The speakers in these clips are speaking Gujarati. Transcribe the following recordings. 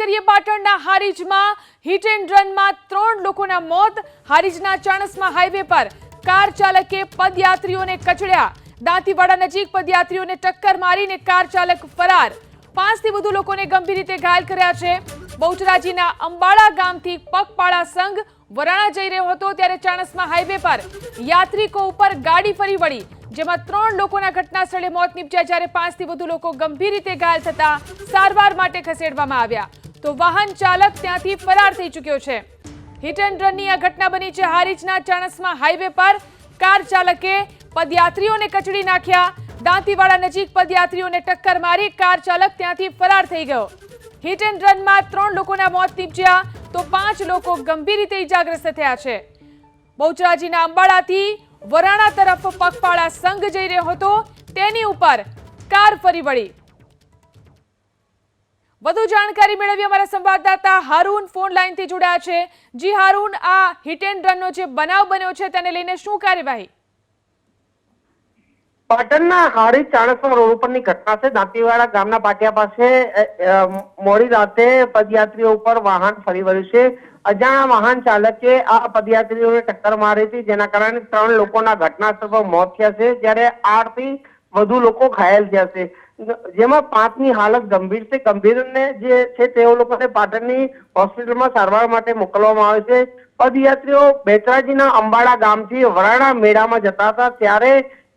કરીએ પાટણના હારીજમાં હિટ એન્ડ રનમાં 3 લોકોના મોત। હારીજના ચાણસ્મા હાઈવે પર કાર ચાલકે પદયાત્રીઓને કચડ્યા। દાંતીવાડા નજીક પદયાત્રીઓને ટક્કર મારીને કાર ચાલક ફરાર। 5 થી વધુ લોકોને ગંભીર રીતે ઘાયલ કર્યા છે। બહુચરાજીના અંબાડા ગામથી પગપાળા સંઘ વરાણા જઈ રહ્યો હતો ત્યારે ચાણસ્મા હાઈવે પર યાત્રિકો ઉપર ગાડી ફરી વળી, જેમાં 3 લોકોના ઘટના સ્થળે મોત નીપજ્યા જ્યારે 5 થી વધુ લોકો ગંભીર રીતે ઘાયલ થતા સારવાર માટે ખસેડવામાં આવ્યા તો વાહન ચાલક ત્યાંથી ફરાર થઈ ચૂક્યો છે। હિટ એન્ડ રનની આ ઘટના બની છે હારીજના ચાણસ્મા હાઈવે પર। કાર ચાલકે પદયાત્રીઓને કચડી નાખ્યા। દાંતીવાડા નજીક પદયાત્રીઓને ટક્કર મારી કાર ચાલક ત્યાંથી ફરાર થઈ ગયો। હિટ એન્ડ રનમાં 3 લોકોના મોત નીપજ્યા તો 5 લોકો ગંભીર રીતે ઇજાગ્રસ્ત થયા છે। બહુચરાજીના અંબાડાથી વરાણા તરફ પગપાળા સંઘ જઈ રહ્યો હતો, તેની ઉપર કાર ફરી વળી। વધુ જાણકારી મેળવી અમારા સંવાદદાતા હારૂન ફોન લાઈનથી જોડાયા છે। જી હારૂન, આ હિટ એન્ડ રનનો જે બનાવ બન્યો છે તેને લઈને શું કાર્યવાહી? પાટણના હારીજ ચાણસ્મા રોડ ઉપરની ઘટના છે। દાંતીવાડા ગામના પાટિયા પાસે મોડી રાતે પદયાત્રીઓ ઉપર વાહન ફરી વળ્યું છે। અજાણ્યા વાહન ચાલકે આ પદયાત્રીઓને ટક્કર મારી હતી, જેના કારણે 3 લોકોના ઘટના સ્થળ પર મોત થયા છે જ્યારે 8 થી વધુ લોકો ઘાયલ થયા છે, જેમાં 5 ની હાલત ગંભીર છે। ગંભીરને જે છે તેઓ લોકોને પાટણની હોસ્પિટલમાં સારવાર માટે મોકલવામાં આવે છે। પદયાત્રીઓ બેચરાજીના અંબાડા ગામથી વરાણા મેળામાં જતા હતા ત્યારે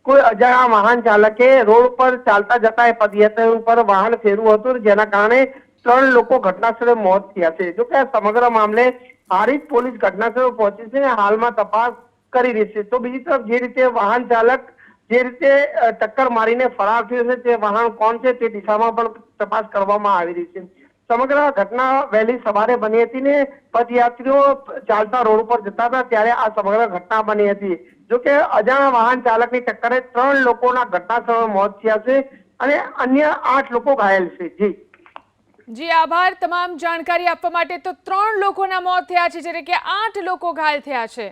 કોઈ અજાણ્યા વાહન ચાલકે રોડ પર ચાલતા જતા એ પદયાત્રીઓ ઉપર વાહન ફેરવું હતું, જેના કારણે 3 લોકો ઘટના સ્થળે મોત થયા છે। જો કે આ સમગ્ર મામલે હારીજ પોલીસ ઘટના સ્થળે પહોંચી છે અને હાલમાં તપાસ કરી રહી છે। તો બીજી તરફ જે રીતે વાહન ચાલક જે રીતે ટક્કર મારીને ફરાર થયો છે તે વાહન કોણ છે તે દિશામાં પણ તપાસ કરવામાં આવી રહી છે। સમગ્ર ઘટના વહેલી સવારે બની હતી ને પદયાત્રીઓ ચાલતા રોડ પર જતા હતા ત્યારે આ સમગ્ર ઘટના બની હતી। જો કે અજાણ્યા વાહન ચાલકની ટક્કરે 3 લોકોના ઘટના સ્થળે મોત થયા છે અને અન્ય 8 લોકો ઘાયલ છે। જી આભાર તમામ જાણકારી આપવા માટે। તો 3 લોકોના મોત થયા છે જ્યારે કે 8 લોકો ઘાયલ થયા છે।